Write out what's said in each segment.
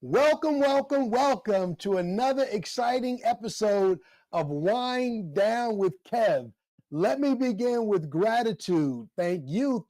Welcome, welcome, welcome to another exciting episode of Wind Down with Kev. Let me begin with gratitude. Thank you,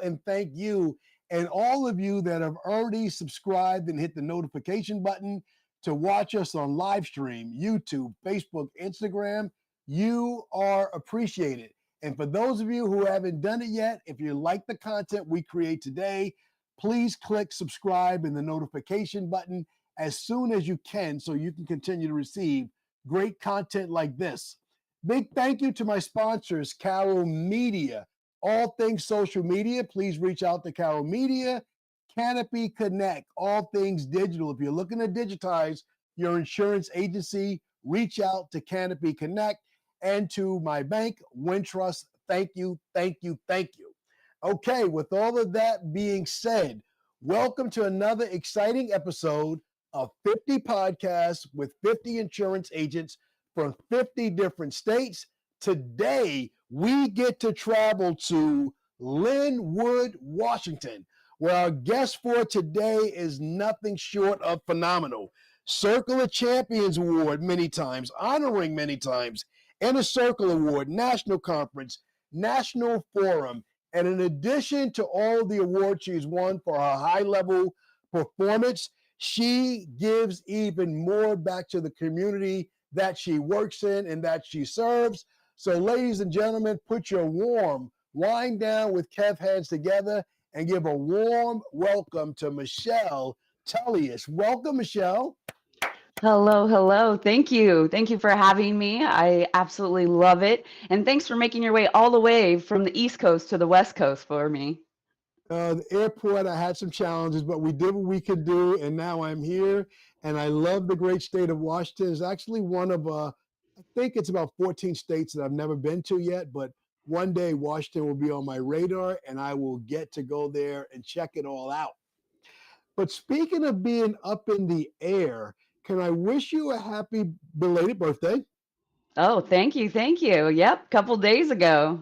and thank you, and all of you that have already subscribed and hit the notification button to watch us on live stream, YouTube, Facebook, Instagram. You are appreciated. And for those of you who haven't done it yet, if you like the content we create today, please click subscribe and the notification button as soon as you can so you can continue to receive great content like this. Big thank you to my sponsors, Carol Media. All things social media, please reach out to Carol Media. Canopy Connect, all things digital. If you're looking to digitize your insurance agency, reach out to Canopy Connect and to my bank, Wintrust. Thank you, thank you, thank you. Okay, with all of that being said, welcome to another exciting episode of 50 Podcasts with 50 insurance agents from 50 different states. Today, we get to travel to Linwood, Washington, where our guest for today is nothing short of phenomenal. Circle of Champions Award many times, honoring many times, Inner Circle Award, National Conference, National Forum. And in addition to all the awards she's won for her high level performance, she gives even more back to the community that she works in and that she serves. So, ladies and gentlemen, put your warm wind down with Kev hands together and give a warm welcome to Michelle Tullius. Welcome, Michelle. Hello, hello. Thank you. Thank you for having me. I absolutely love it. And thanks for making your way all the way from the East Coast to the West Coast for me. The airport, I had some challenges, but we did what we could do, and now I'm here. And I love the great state of Washington. It's actually one of, I think it's about 14 states that I've never been to yet, but one day Washington will be on my radar, and I will get to go there and check it all out. But speaking of being up in the air, can I wish you a happy belated birthday? Oh, thank you. Thank you. Yep, couple days ago.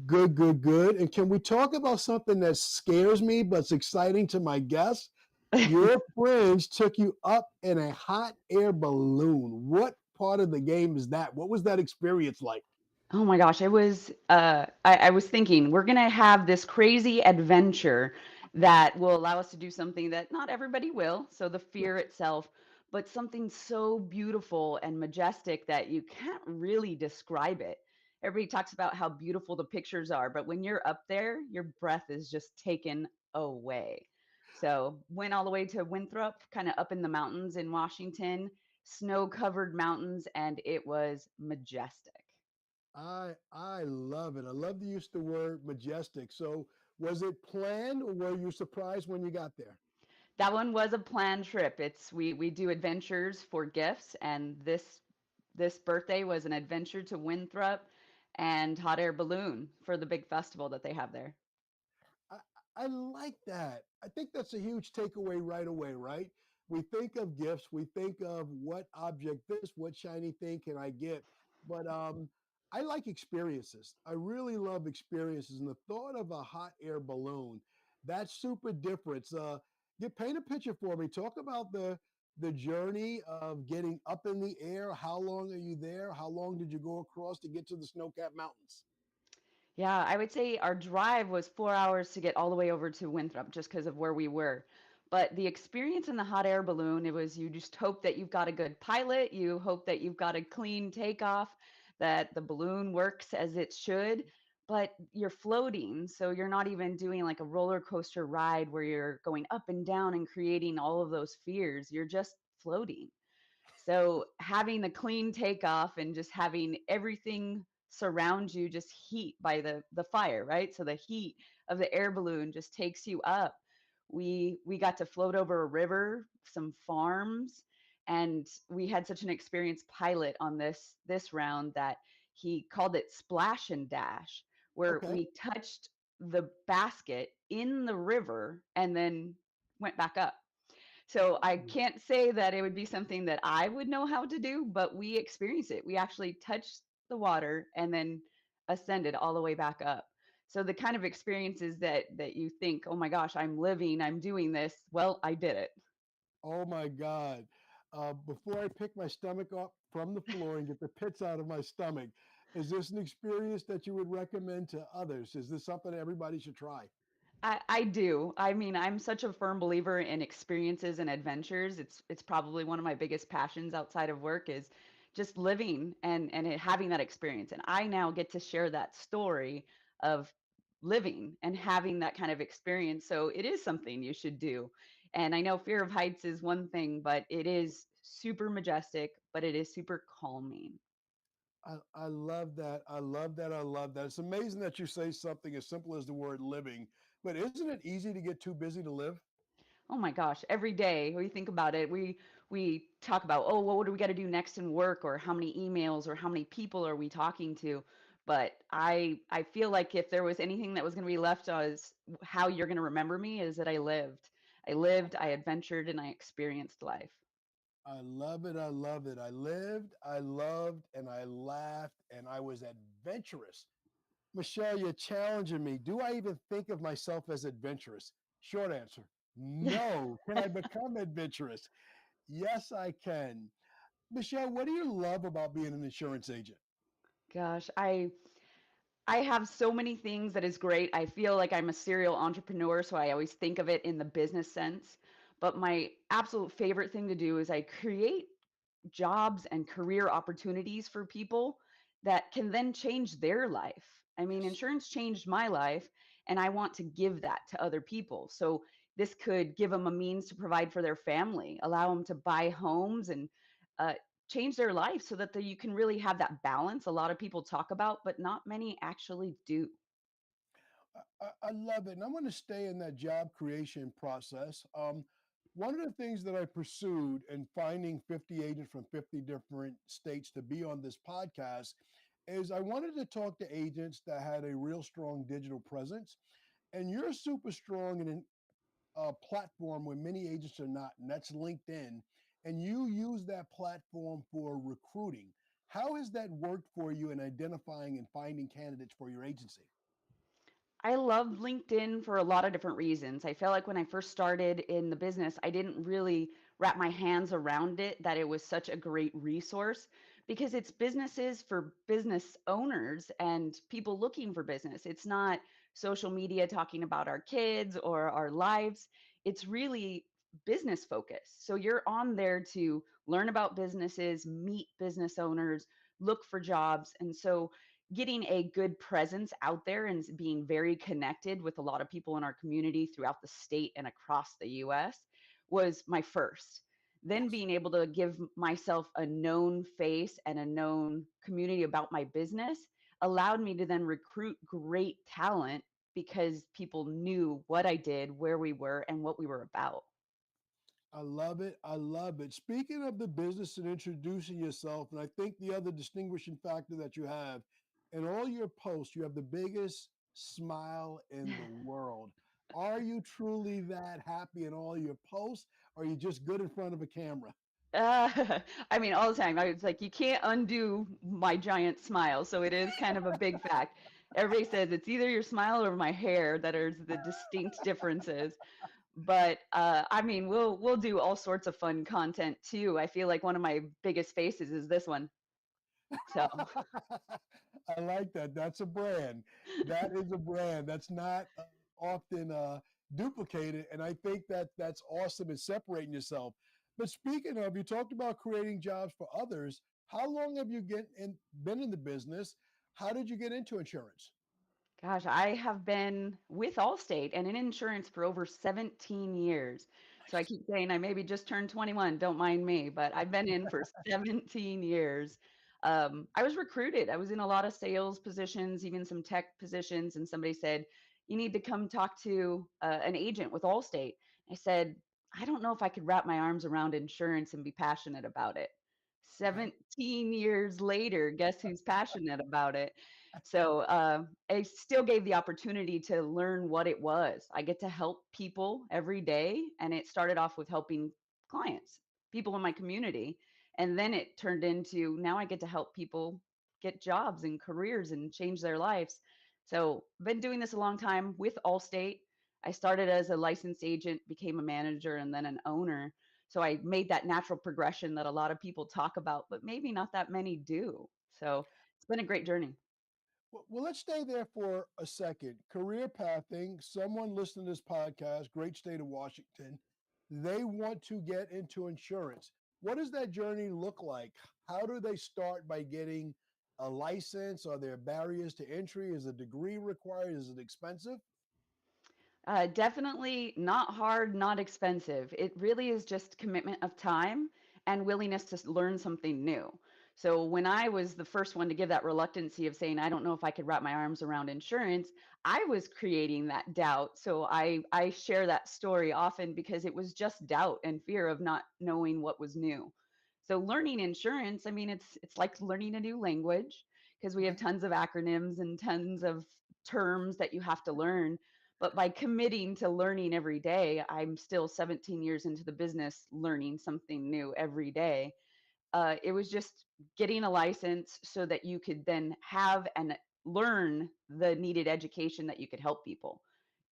Good, good, good. And can we talk about something that scares me but's exciting to my guests? Your friends took you up in a hot air balloon. What part of the game is that? What was that experience like? Oh my gosh, I was thinking we're gonna have this crazy adventure that will allow us to do something that not everybody will. So the fear itself, but something so beautiful and majestic that you can't really describe it. Everybody talks about how beautiful the pictures are, but when you're up there, your breath is just taken away. So went all the way to Winthrop, kind of up in the mountains in Washington, snow-covered mountains, and it was majestic. I love it. I love the use of the word majestic. So was it planned or were you surprised when you got there? That one was a planned trip. It's we do adventures for gifts, and this birthday was an adventure to Winthrop and hot air balloon for the big festival that they have there. I, I like that. I think that's a huge takeaway right away, right? We think of gifts, we think of what object this, what shiny thing can I get? But I like experiences. I really love experiences. And the thought of a hot air balloon, that's super different. Get paint a picture for me. Talk about the journey of getting up in the air. How long are you there? How long did you go across to get to the snow-capped mountains? Yeah, I would say our drive was 4 hours to get all the way over to Winthrop just because of where we were. But the experience in the hot air balloon, it was you just hope that you've got a good pilot, you hope that you've got a clean takeoff, that the balloon works as it should, but you're floating. So you're not even doing like a roller coaster ride where you're going up and down and creating all of those fears. You're just floating. So having the clean takeoff and just having everything surround you just heat by the fire, right? So the heat of the air balloon just takes you up. We got to float over a river, some farms, and we had such an experienced pilot on this round that he called it splash and dash, where Okay. we touched the basket in the river and then went back up. So I can't say that it would be something that I would know how to do, but we experienced it. We actually touched the water and then ascended all the way back up. So the kind of experiences that you think, "Oh my gosh, I'm living, I'm doing this." Well, I did it. Oh my God. Before I pick my stomach up from the floor and get the pits out of my stomach, is this an experience that you would recommend to others? Is this something everybody should try? I do. I mean, I'm such a firm believer in experiences and adventures. It's probably one of my biggest passions outside of work is just living and having that experience. And I now get to share that story of living and having that kind of experience. So it is something you should do. And I know fear of heights is one thing, but it is super majestic, but it is super calming. I love that. I love that. I love that. It's amazing that you say something as simple as the word living, but isn't it easy to get too busy to live? Oh my gosh, every day we think about it, we talk about, oh, well, what do we got to do next in work or how many emails or how many people are we talking to? But I feel like if there was anything that was going to be left as how you're going to remember me is that I lived. I lived, I adventured, and I experienced life. I love it. I love it. I lived, I loved, and I laughed, and I was adventurous. Michelle, you're challenging me. Do I even think of myself as adventurous? Short answer no. Can I become adventurous? Yes, I can. Michelle, what do you love about being an insurance agent? Gosh, I have so many things that is great. I feel like I'm a serial entrepreneur, so I always think of it in the business sense. But my absolute favorite thing to do is I create jobs and career opportunities for people that can then change their life. I mean, Yes. insurance changed my life, and I want to give that to other people. So this could give them a means to provide for their family, allow them to buy homes and uh, change their life so that you can really have that balance a lot of people talk about, but not many actually do. I love it. And I want to stay in that job creation process. One of the things that I pursued in finding 50 agents from 50 different states to be on this podcast is I wanted to talk to agents that had a real strong digital presence. And you're super strong in a platform where many agents are not, and that's LinkedIn. And you use that platform for recruiting. How has that worked for you in identifying and finding candidates for your agency? I love LinkedIn for a lot of different reasons. I felt like when I first started in the business, I didn't really wrap my hands around it, that it was such a great resource because it's businesses for business owners and people looking for business. It's not social media talking about our kids or our lives. It's really business focused. So you're on there to learn about businesses, meet business owners, look for jobs. And so getting a good presence out there and being very connected with a lot of people in our community throughout the state and across the US was my first. Then Yes. being able to give myself a known face and a known community about my business allowed me to then recruit great talent because people knew what I did, where we were, and what we were about. I love it. I love it. Speaking of the business and introducing yourself, and I think the other distinguishing factor that you have in all your posts, you have the biggest smile in the world. Are you truly that happy in all your posts, or are you just good in front of a camera? I mean, all the time. I was like, you can't undo my giant smile. So it is kind of a big fact. Everybody says it's either your smile or my hair that are the distinct differences. But I mean, we'll do all sorts of fun content too. I feel like one of my biggest faces is this one. So I like that. That's a brand. That is a brand. That's not often duplicated. And I think that that's awesome in separating yourself. But speaking of, you talked about creating jobs for others. How long have you been in the business? How did you get into insurance? gosh, I have been with Allstate and in insurance for over 17 years. So I Nice. keep saying I maybe just turned 21, don't mind me, but I've been in for 17 years. I was recruited. I was in a lot of sales positions, even some tech positions, and somebody said, "You need to come talk to an agent with Allstate." I said, "I don't know if I could wrap my arms around insurance and be passionate about it." Okay. 17 years later, guess who's passionate about it? So I still gave the opportunity to learn what it was. I get to help people every day, and it started off with helping clients, people in my community, and then it turned into now I get to help people get jobs and careers and change their lives. So I've been doing this a long time with Allstate. I started as a licensed agent, became a manager, and then an owner. So I made that natural progression that a lot of people talk about, but maybe not that many do. So it's been a great journey. Well, let's stay there for a second. Career pathing, someone listening to this podcast, great state of Washington, they want to get into insurance. What does that journey look like? How do they start by getting a license? Are there barriers to entry? Is a degree required? Is it expensive? Definitely not hard, not expensive. It really is just commitment of time and willingness to learn something new. So when I was the first one to give that reluctancy of saying, I don't know if I could wrap my arms around insurance, I was creating that doubt. So I share that story often because it was just doubt and fear of not knowing what was new. So learning insurance, I mean, it's like learning a new language because we have Okay. tons of acronyms and tons of terms that you have to learn, but by committing to learning every day, I'm still 17 years into the business, learning something new every day. It was just getting a license so that you could then have and learn the needed education that you could help people.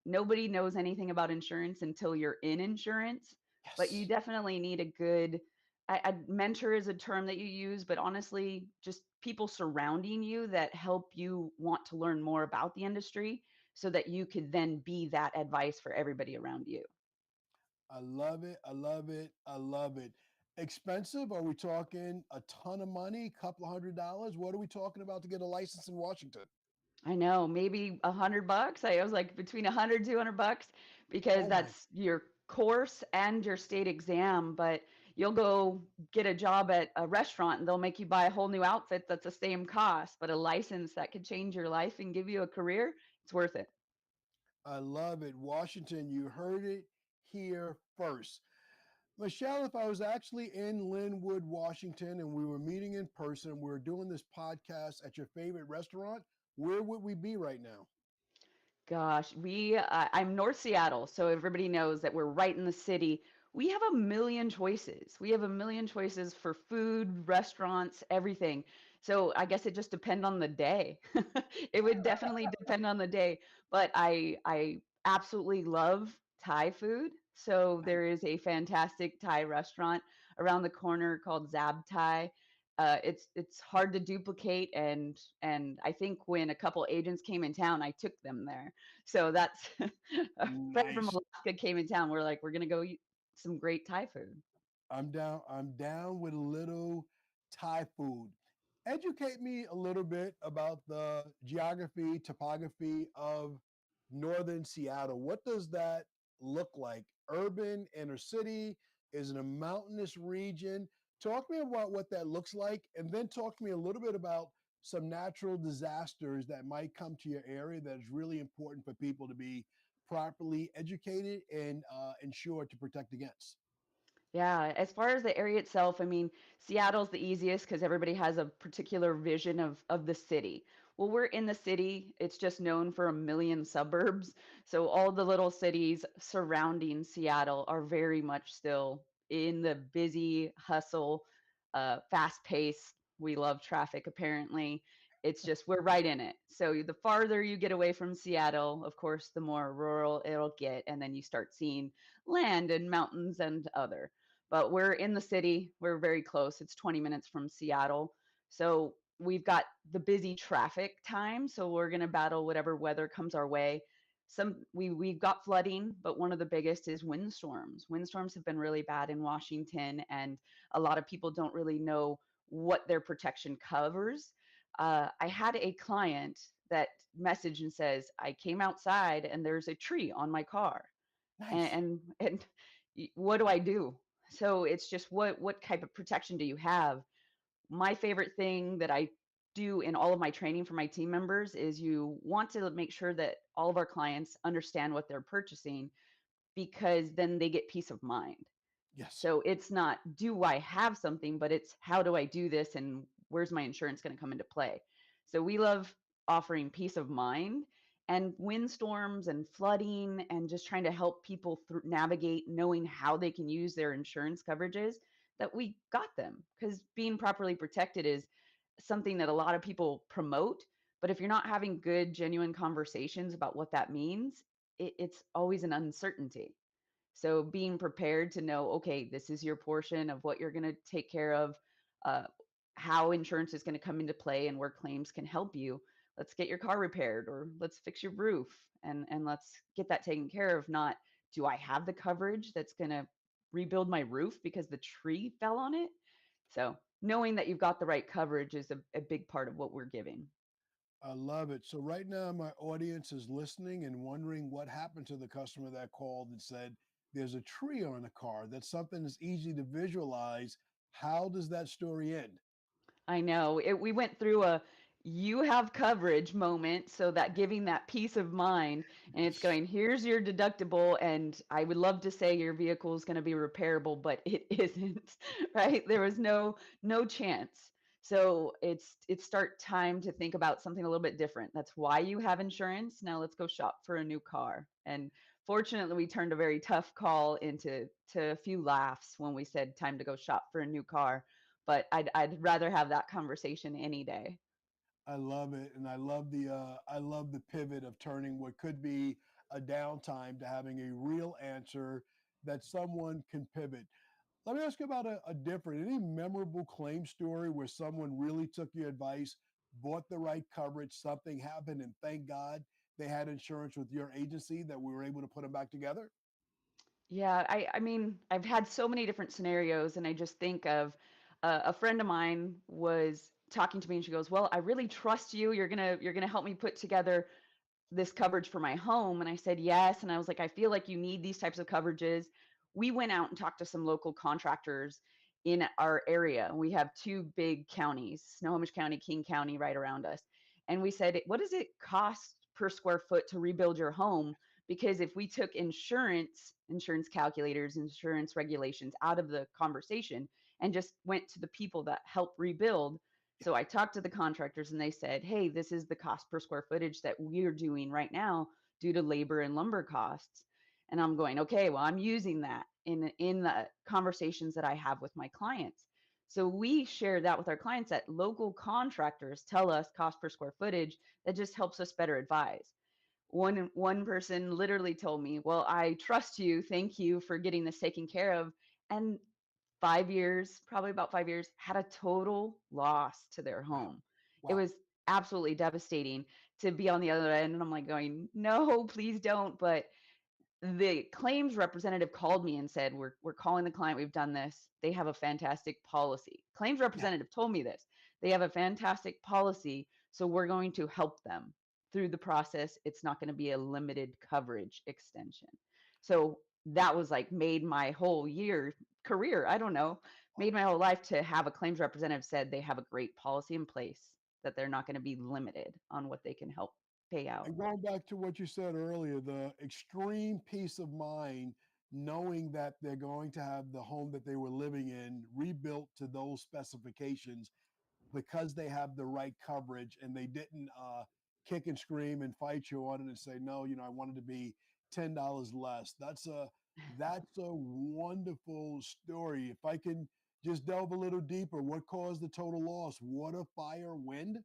Nobody knows anything about insurance until you're in insurance, but you Yes. definitely need a good a mentor is a term that you use, but honestly, just people surrounding you that help you want to learn more about the industry so that you could then be that advice for everybody around you. I love it. I love it. I love it. Expensive? Are we talking a ton of money? A couple of $100? What are we talking about to get a license in Washington? I know, maybe $100. I was like between 100, $200 because Oh my. that's your course and your state exam. But you'll go get a job at a restaurant and they'll make you buy a whole new outfit that's the same cost, but a license that could change your life and give you a career, it's worth it. I love it. Washington, you heard it here first. Michelle, if I was actually in Linwood, Washington, and we were meeting in person, we were doing this podcast at your favorite restaurant, where would we be right now? Gosh, I'm North Seattle, so everybody knows that we're right in the city. We have a million choices. We have a million choices for food, restaurants, everything. So I guess it just depend on the day. It would definitely depend on the day, but I absolutely love Thai food. So there is a fantastic Thai restaurant around the corner called Zab Thai. It's hard to duplicate, and I think when a couple agents came in town, I took them there. So that's a friend from Nice. Alaska came in town. We're like, we're gonna go eat some great Thai food. I'm down. I'm down with a little Thai food. Educate me a little bit about the geography, topography of northern Seattle. What does that look like? Urban, inner city? Is it a mountainous region? Talk to me about what that looks like, and then talk to me a little bit about some natural disasters that might come to your area that is really important for people to be properly educated and insured to protect against. Yeah, as far as the area itself, I mean, Seattle's the easiest because everybody has a particular vision of the city. Well, we're in the city. It's just known for a million suburbs. So all the little cities surrounding Seattle are very much still in the busy hustle, fast pace. We love traffic, apparently. It's just we're right in it. So the farther you get away from Seattle, of course, the more rural it'll get, and then you start seeing land and mountains and other, but we're in the city. We're very close. It's 20 minutes from Seattle. So we've got the busy traffic time. So we're going to battle whatever weather comes our way. We've got flooding, but one of the biggest is windstorms. Windstorms have been really bad in Washington, and a lot of people don't really know what their protection covers. I had a client that messaged and says, I came outside and there's a tree on my car, Nice. and what do I do? So it's just what type of protection do you have? My favorite thing that I do in all of my training for my team members is you want to make sure that all of our clients understand what they're purchasing, because then they get peace of mind. Yes. So it's not, do I have something, but it's how do I do this and where's my insurance going to come into play? So we love offering peace of mind, and windstorms and flooding and just trying to help people navigate knowing how they can use their insurance coverages, that we got them, because being properly protected is something that a lot of people promote, but if you're not having good genuine conversations about what that means, it's always an uncertainty. So being prepared to know, okay, this is your portion of what you're going to take care of, uh, how insurance is going to come into play and where claims can help you. Let's get your car repaired or let's fix your roof and let's get that taken care of. Not, do I have the coverage that's going to rebuild my roof because the tree fell on it? So knowing that you've got the right coverage is a big part of what we're giving. I love it. So right now, my audience is listening and wondering what happened to the customer that called and said, "There's a tree on the car." That's something that's easy to visualize. How does that story end? I know. We went through a you have coverage moment, so that giving that peace of mind, and it's going, here's your deductible, and I would love to say your vehicle is going to be repairable, but it isn't, right? There was no chance. So it's start time to think about something a little bit different. That's why you have insurance. Now let's go shop for a new car. And fortunately, we turned a very tough call into a few laughs when we said time to go shop for a new car, but I'd rather have that conversation any day. I love it, and I love the pivot of turning what could be a downtime to having a real answer that someone can pivot. Let me ask you about a different, any memorable claim story where someone really took your advice, bought the right coverage, something happened, and thank God they had insurance with your agency that we were able to put them back together? Yeah, I mean, I've had so many different scenarios, and I just think of a friend of mine was talking to me, and she goes, "Well, I really trust you. You're gonna help me put together this coverage for my home." And I said, yes. And I was like, I feel like you need these types of coverages. We went out and talked to some local contractors in our area. We have two big counties, Snohomish County, King County, right around us. And we said, what does it cost per square foot to rebuild your home? Because if we took insurance calculators, insurance regulations out of the conversation and just went to the people that help rebuild. So I talked to the contractors and they said, hey, this is the cost per square footage that we're doing right now due to labor and lumber costs. And I'm going, okay, well, I'm using that in the conversations that I have with my clients. So we share that with our clients that local contractors tell us cost per square footage that just helps us better advise. One person literally told me, well, I trust you, thank you for getting this taken care of. And 5 years, probably about 5 years, had a total loss to their Wow. home. It Wow. was absolutely devastating to be on the other end. And I'm like going, no, please don't. But the claims representative called me and said, we're calling the client. We've done this. They have a fantastic policy. Claims Yeah. representative told me this. They have a fantastic policy. So we're going to help them through the process. It's not going to be a limited coverage extension. So that was like made my whole year career. I don't know, made my whole life to have a claims representative said they have a great policy in place, that they're not going to be limited on what they can help pay out. And going back to what you said earlier, the extreme peace of mind knowing that they're going to have the home that they were living in rebuilt to those specifications because they have the right coverage and they didn't kick and scream and fight you on it and say, no, I wanted to be $10 less. That's a wonderful story. If I can just delve a little deeper, what caused the total loss? Water, fire, wind?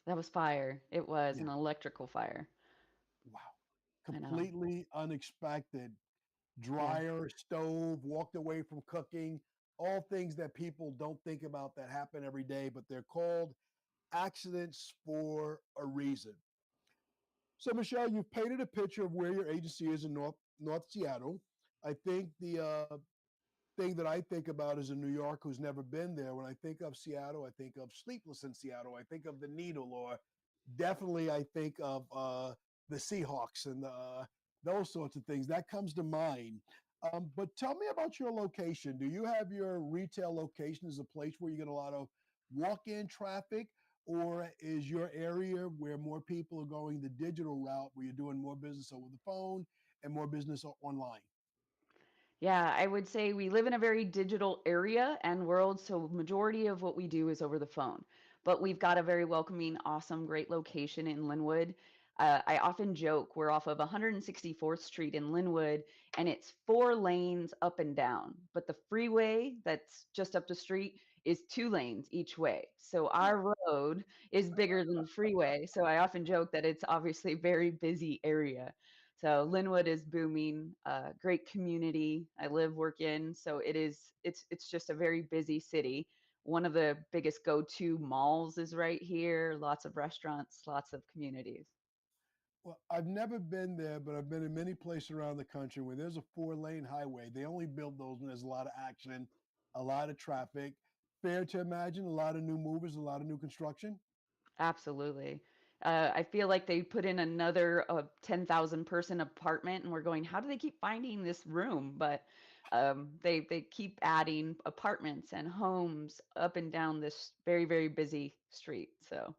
That was fire. It was Yeah. an electrical fire. Wow. I know. Completely unexpected. Yeah. Dryer, stove, walked away from cooking, all things that people don't think about that happen every day, but they're called accidents for a reason. So, Michelle, you've painted a picture of where your agency is in North Seattle. I think the thing that I think about as a New York who's never been there, when I think of Seattle, I think of Sleepless in Seattle. I think of the Needle, or definitely I think of the Seahawks and those sorts of things. That comes to mind. But tell me about your location. Do you have your retail location as a place where you get a lot of walk-in traffic, or is your area where more people are going the digital route, where you're doing more business over the phone and more business online? Yeah, I would say we live in a very digital area and world, so majority of what we do is over the phone. But we've got a very welcoming, awesome, great location in Linwood. I often joke we're off of 164th Street in Linwood, and it's 4 lanes up and down. But the freeway that's just up the street is 2 lanes each way. So our road is bigger than the freeway. So I often joke that it's obviously a very busy area. So Linwood is booming, great community. I live, work in, so it's just a very busy city. One of the biggest go-to malls is right here. Lots of restaurants, lots of communities. Well, I've never been there, but I've been in many places around the country where there's a four-lane highway. They only build those when there's a lot of action, a lot of traffic. Fair to imagine, a lot of new movers, a lot of new construction. Absolutely. I feel like they put in another 10,000 person apartment, and we're going, how do they keep finding this room? But they keep adding apartments and homes up and down this very, very busy street. So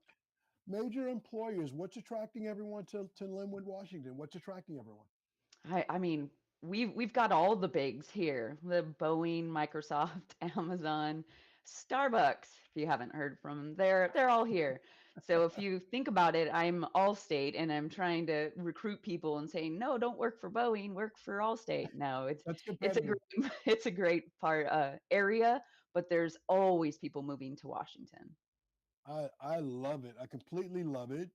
Major employers, what's attracting everyone to Linwood, Washington? What's attracting everyone? I mean, we've got all the bigs here: the Boeing, Microsoft, Amazon, Starbucks. If you haven't heard from them, they're all here. So if you think about it, I'm Allstate, and I'm trying to recruit people and saying, no, don't work for Boeing, work for Allstate. No, That's it's a competitive. great it's a great part area, but there's always people moving to Washington. I love it. I completely love it.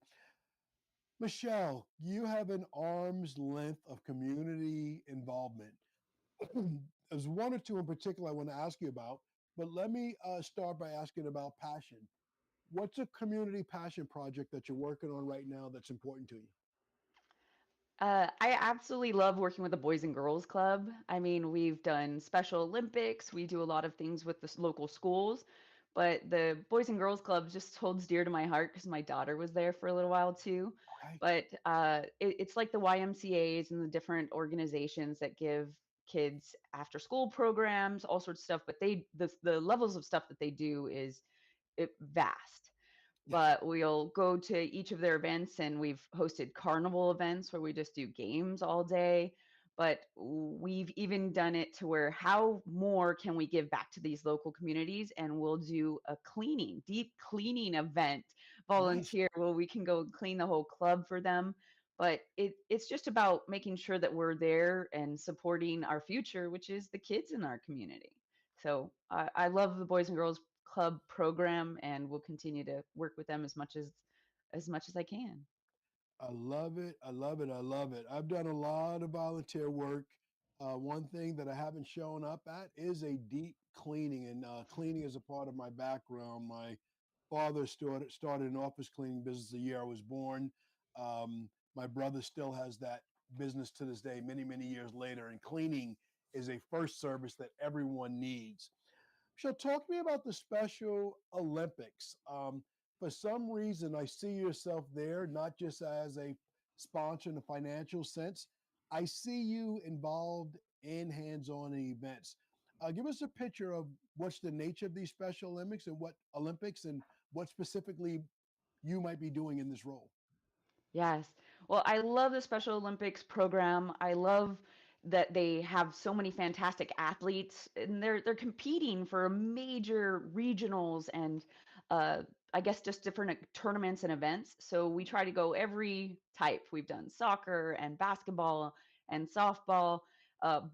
Michelle, you have an arm's length of community involvement. There's one or two in particular I want to ask you about, but let me start by asking about passion. What's a community passion project that you're working on right now that's important to you? I absolutely love working with the Boys and Girls Club. I mean, we've done Special Olympics, we do a lot of things with the local schools, but the Boys and Girls Club just holds dear to my heart because my daughter was there for a little while too. Okay. But it's like the YMCA's and the different organizations that give kids after school programs, all sorts of stuff. But the levels of stuff that they do is vast, Yes. but we'll go to each of their events, and we've hosted carnival events where we just do games all day. But we've even done it to where how more can we give back to these local communities, and we'll do a cleaning, deep cleaning event, Nice. volunteer where we can go clean the whole club for them. But it's just about making sure that we're there and supporting our future, which is the kids in our community. So I love the Boys and Girls Club program, and will continue to work with them as much as I can. I love it. I love it. I love it. I've done a lot of volunteer work. One thing that I haven't shown up at is a deep cleaning, and cleaning is a part of my background. My father started an office cleaning business the year I was born. My brother still has that business to this day, many, many years later, and cleaning is a first service that everyone needs. So, talk to me about the Special Olympics. For some reason, I see yourself there, not just as a sponsor in a financial sense. I see you involved in hands on events. Give us a picture of what's the nature of these Special Olympics and what specifically you might be doing in this role. Yes. Well, I love the Special Olympics program. I love that they have so many fantastic athletes, and they're competing for major regionals and uh I guess just different tournaments and events. So we try to go every type. We've done soccer and basketball and softball,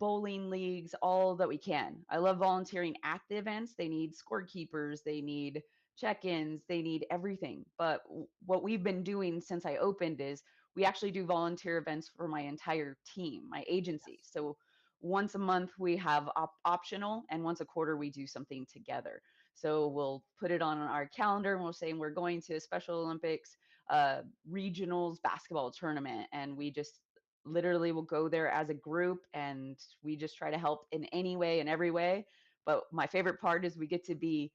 bowling leagues, all that we can. I love volunteering at the events. They need scorekeepers, they need check-ins, they need everything. But what we've been doing since I opened is we actually do volunteer events for my entire team, my agency. So once a month we have optional, and once a quarter we do something together. So we'll put it on our calendar, and we'll say we're going to Special Olympics uh, regionals basketball tournament, and we just literally will go there as a group, and we just try to help in any way and every way. But my favorite part is we get to be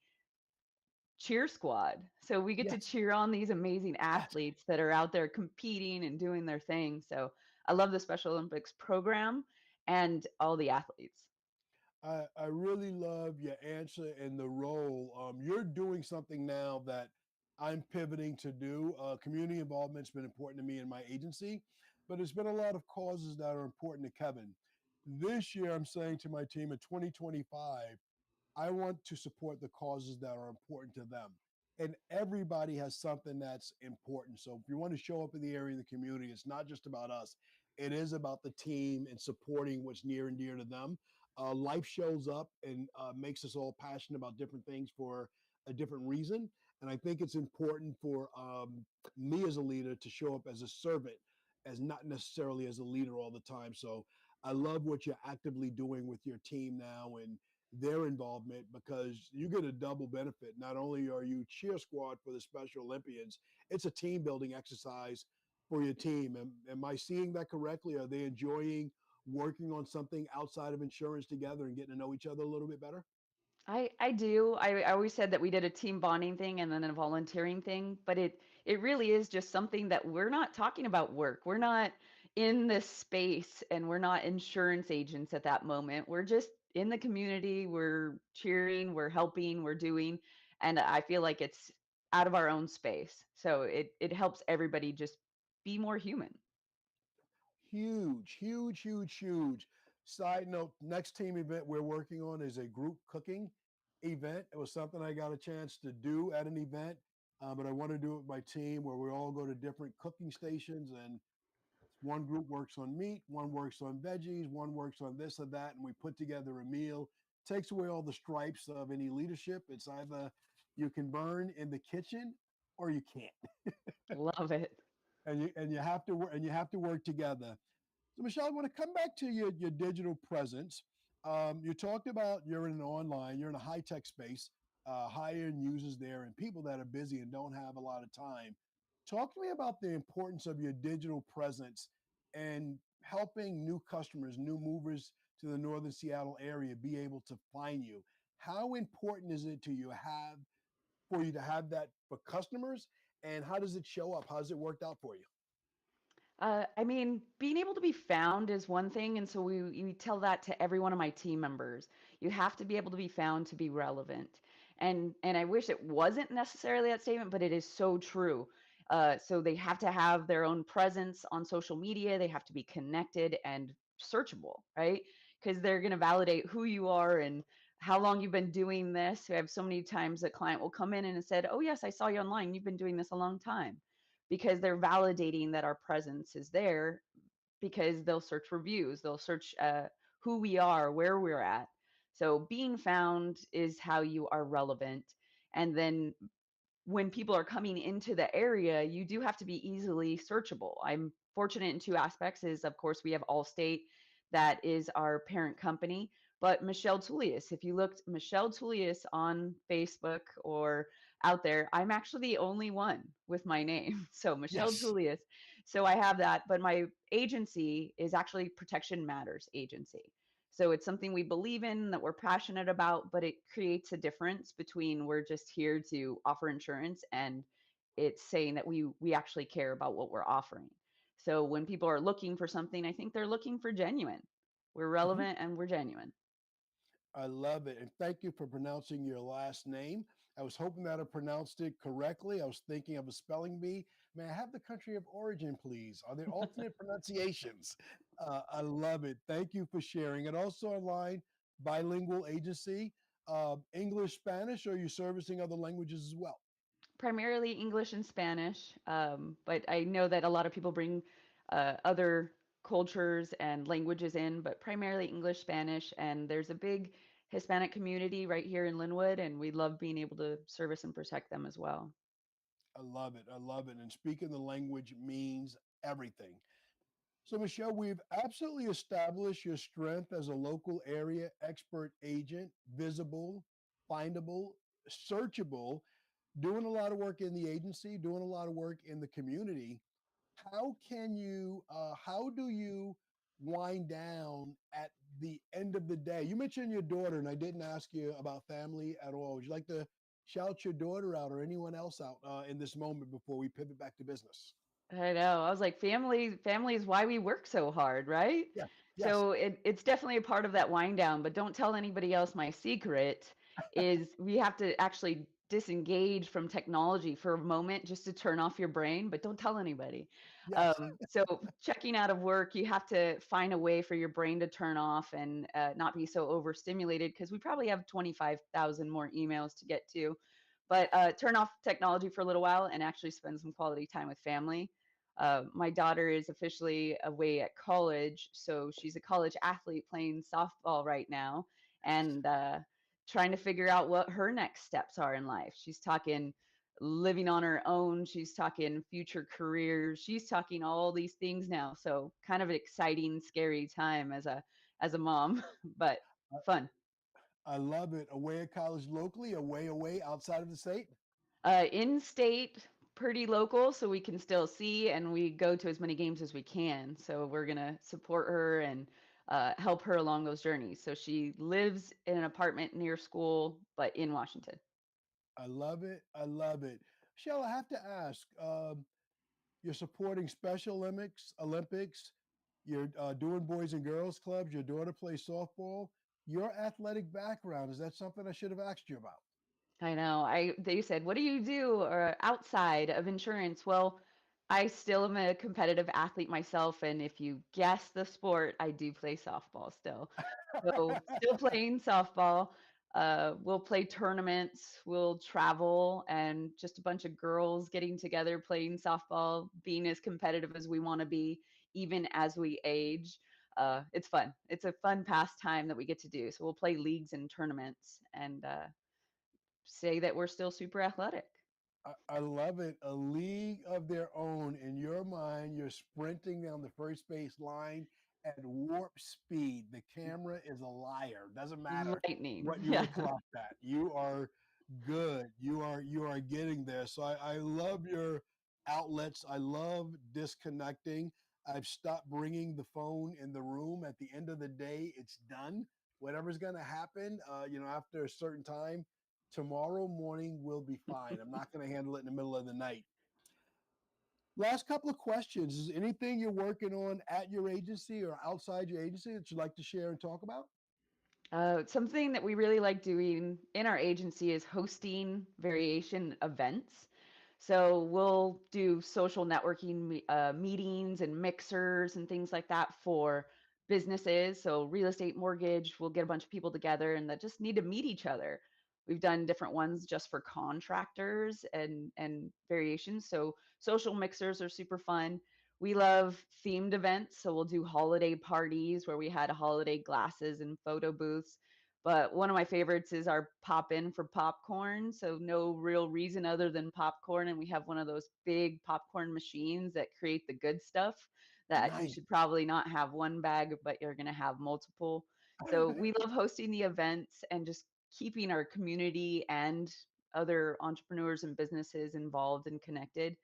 cheer squad. So we get to Yes. cheer on these amazing Yes. athletes that are out there competing and doing their thing. So I love the Special Olympics program and all the athletes. I really love your answer and the role. You're doing something now that I'm pivoting to do. Community involvement's been important to me in my agency, but it's been a lot of causes that are important to Kevin. This year, I'm saying to my team in 2025, I want to support the causes that are important to them. And everybody has something that's important. So if you want to show up in the area of the community, it's not just about us. It is about the team and supporting what's near and dear to them. Life shows up and makes us all passionate about different things for a different reason. And I think it's important for me as a leader to show up as a servant as not necessarily as a leader all the time. So I love what you're actively doing with your team now and their involvement, because you get a double benefit. Not only are you cheer squad for the Special Olympians, it's a team building exercise for your team. Am I seeing that correctly? Are they enjoying working on something outside of insurance together and getting to know each other a little bit better? I do. I always said that we did a team bonding thing and then a volunteering thing, but it really is just something that we're not talking about work. We're not in this space and we're not insurance agents at that moment. We're just in the community, we're cheering, we're helping, we're doing, and I feel like it's out of our own space. So it helps everybody just be more human. Huge, huge, huge, huge. Side note, next team event we're working on is a group cooking event. It was something I got a chance to do at an event, but I want to do it with my team where we all go to different cooking stations, and one group works on meat, one works on veggies, one works on this or that, and we put together a meal. Takes away all the stripes of any leadership. It's either you can burn in the kitchen or you can't, Love it. and you have to work, and you have to work together. So, Michelle, I want to come back to your digital presence. You talked about you're in an online, you're in a high tech space, high end users there, and people that are busy and don't have a lot of time. Talk to me about the importance of your digital presence and helping new customers, new movers to the northern Seattle area be able to find you. How important is it to you have for you to have that for customers, and how does it show up? How does it work out for you? I mean, being able to be found is one thing, and so we tell that to every one of my team members. You have to be able to be found to be relevant, and I wish it wasn't necessarily that statement, but it is so true. So they have to have their own presence on social media. They have to be connected and searchable, right? Because they're going to validate who you are and how long you've been doing this. We have so many times a client will come in and have said, "Oh yes, I saw you online. You've been doing this a long time." Because they're validating that our presence is there, because they'll search reviews, they'll search who we are, where we're at. So being found is how you are relevant. And then when people are coming into the area, you do have to be easily searchable. I'm fortunate in two aspects is of course we have Allstate that is our parent company, but Michelle Tullius, if you looked Michelle Tullius on Facebook or out there, I'm actually the only one with my name. So Michelle Yes. Tullius. So I have that, but my agency is actually Protection Matters Agency. So it's something we believe in, that we're passionate about, but it creates a difference between we're just here to offer insurance and it's saying that we actually care about what we're offering. So when people are looking for something, I think they're looking for genuine. We're Mhm. relevant and we're genuine. I love it. And thank you for pronouncing your last name. I was hoping that I pronounced it correctly. I was thinking of a spelling bee. May I have the country of origin, please? Are there alternate pronunciations? I love it. Thank you for sharing. And also online, bilingual agency, English, Spanish, or are you servicing other languages as well? Primarily English and Spanish, but I know that a lot of people bring other cultures and languages in, but primarily English, Spanish, and there's a big Hispanic community right here in Linwood, and we love being able to service and protect them as well. I love it. I love it. And speaking the language means everything. So, Michelle, we've absolutely established your strength as a local area expert agent, visible, findable, searchable, doing a lot of work in the agency, doing a lot of work in the community. How do you wind down at the end of the day? You mentioned your daughter, and I didn't ask you about family at all. Would you like to shout your daughter out or anyone else out in this moment before we pivot back to business? I know. I was like, family is why we work so hard, right? Yeah. Yes. So it's definitely a part of that wind down, but don't tell anybody else. My secret is we have to actually disengage from technology for a moment just to turn off your brain, but don't tell anybody. Yes. So checking out of work, you have to find a way for your brain to turn off and not be so overstimulated because we probably have 25,000 more emails to get to. But turn off technology for a little while and actually spend some quality time with family. My daughter is officially away at college, so she's a college athlete playing softball right now, and trying to figure out what her next steps are in life. She's talking living on her own. She's talking future careers. She's talking all these things now. So kind of an exciting, scary time as a mom, but fun. I love it. Away at college locally, away outside of the state. In state, pretty local, so we can still see and we go to as many games as we can. So we're gonna support her and help her along those journeys. So she lives in an apartment near school, but in Washington. I love it. I love it. Shell, I have to ask. You're supporting Special Olympics. Olympics. You're doing Boys and Girls Clubs. Your daughter plays softball. Your athletic background, is that something I should have asked you about? I know. They said, "What do you do outside of insurance?" Well, I still am a competitive athlete myself, and if you guess the sport, I do play softball still. So still playing softball. We'll play tournaments, we'll travel, and just a bunch of girls getting together playing softball, being as competitive as we want to be, even as we age. It's fun. It's a fun pastime that we get to do. So we'll play leagues and tournaments and say that we're still super athletic. I love it. A league of their own. In your mind, you're sprinting down the first base line at warp speed. The camera is a liar. Doesn't matter Lightning. what you Yeah. were clocked at. You are good. You are getting there. So I love your outlets. I love disconnecting. I've stopped bringing the phone in the room. At the end of the day, it's done. Whatever's going to happen, after a certain time, tomorrow morning will be fine. I'm not going to handle it in the middle of the night. Last couple of questions. Is anything you're working on at your agency or outside your agency that you'd like to share and talk about? Something that we really like doing in our agency is hosting variation events. So we'll do social networking meetings and mixers and things like that for businesses. So real estate, mortgage, we'll get a bunch of people together and that just need to meet each other. We've done different ones just for contractors and variations. So social mixers are super fun. We love themed events, so we'll do holiday parties where we had holiday glasses and photo booths. But one of my favorites is our pop in for popcorn. So no real reason other than popcorn, and we have one of those big popcorn machines that create the good stuff that you Nice. should probably not have one bag, but you're going to have multiple. So we love hosting the events and just keeping our community and other entrepreneurs and businesses involved and connected.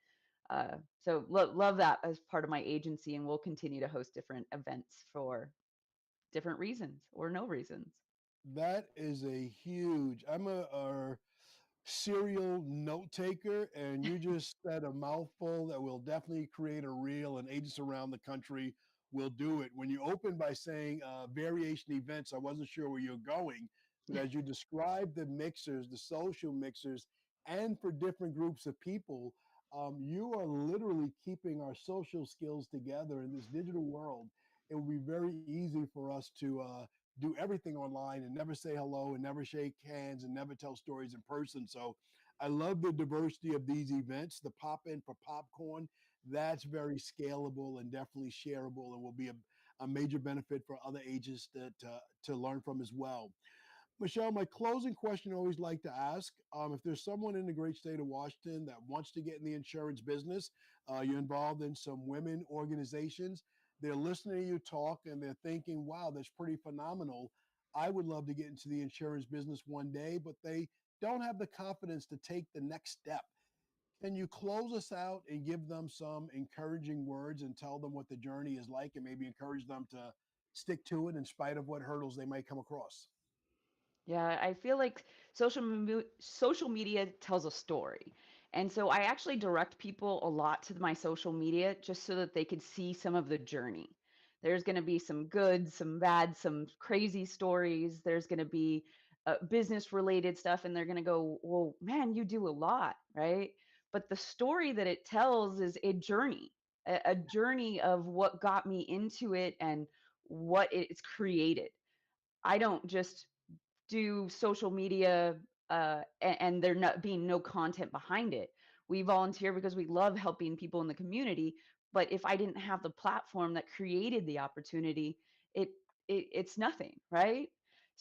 Love that as part of my agency, and we'll continue to host different events for different reasons or no reasons. That is a huge. I'm a serial note taker, and you just said a mouthful that will definitely create a reel, and agents around the country will do it. When you open by saying variation events, I wasn't sure where you're going, but as you described the mixers, the social mixers, and for different groups of people, you are literally keeping our social skills together in this digital world. It will be very easy for us to do everything online and never say hello and never shake hands and never tell stories in person. So I love the diversity of these events. The pop in for popcorn, that's very scalable and definitely shareable and will be a major benefit for other agents to learn from as well. Michelle, my closing question I always like to ask, if there's someone in the great state of Washington that wants to get in the insurance business, you're involved in some women organizations, they're listening to you talk and they're thinking, wow, that's pretty phenomenal. I would love to get into the insurance business one day, but they don't have the confidence to take the next step. Can you close us out and give them some encouraging words and tell them what the journey is like and maybe encourage them to stick to it in spite of what hurdles they might come across? Yeah, I feel like social media tells a story. And so I actually direct people a lot to my social media just so that they could see some of the journey. There's going to be some good, some bad, some crazy stories. There's going to be business related stuff, and they're going to go, "Well, man, you do a lot, right?" But the story that it tells is a journey, a journey of what got me into it and what it's created. I don't just do social media and there not being no content behind it. We volunteer because we love helping people in the community. But if I didn't have the platform that created the opportunity, it it's nothing, right?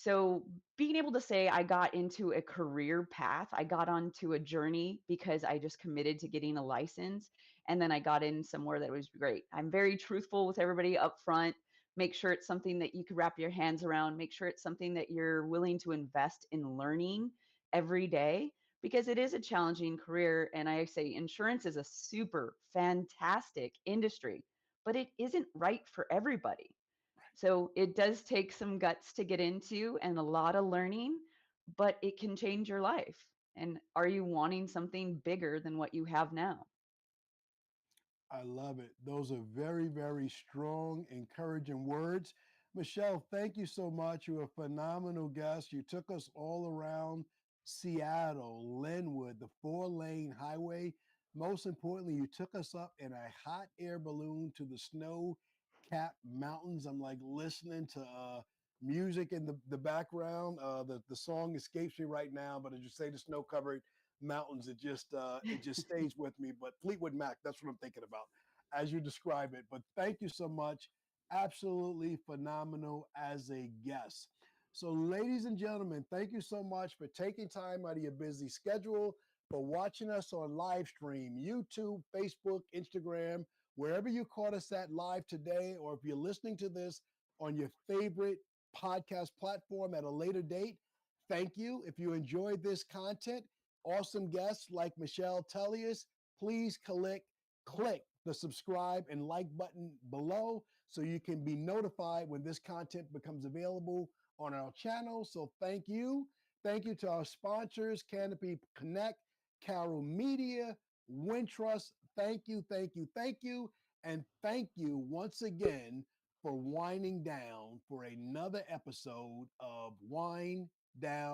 So being able to say I got into a career path, I got onto a journey because I just committed to getting a license, and then I got in somewhere that was great. I'm very truthful with everybody up front. Make sure it's something that you could wrap your hands around. Make sure it's something that you're willing to invest in learning every day, because it is a challenging career. And I say insurance is a super fantastic industry, but it isn't right for everybody. So it does take some guts to get into and a lot of learning, but it can change your life. And are you wanting something bigger than what you have now? I love it. Those are very, very strong, encouraging words. Michelle, thank you so much. You're a phenomenal guest. You took us all around Seattle, Linwood, the 4-lane highway. Most importantly, you took us up in a hot air balloon to the snow capped mountains. I'm like listening to music in the background. The song escapes me right now, but as you say, the snow covered mountains, it just stays with me. But Fleetwood Mac, that's what I'm thinking about as you describe it. But thank you so much. Absolutely phenomenal as a guest. So, ladies and gentlemen, thank you so much for taking time out of your busy schedule, for watching us on live stream, YouTube, Facebook, Instagram, wherever you caught us at live today, or if you're listening to this on your favorite podcast platform at a later date. Thank you. If you enjoyed this content, awesome guests like Michelle Tellius, please click the subscribe and like button below so you can be notified when this content becomes available on our channel. So thank you. Thank you to our sponsors, Canopy Connect, Carol Media, Wintrust. Thank you, thank you, thank you. And thank you once again for winding down for another episode of Wind Down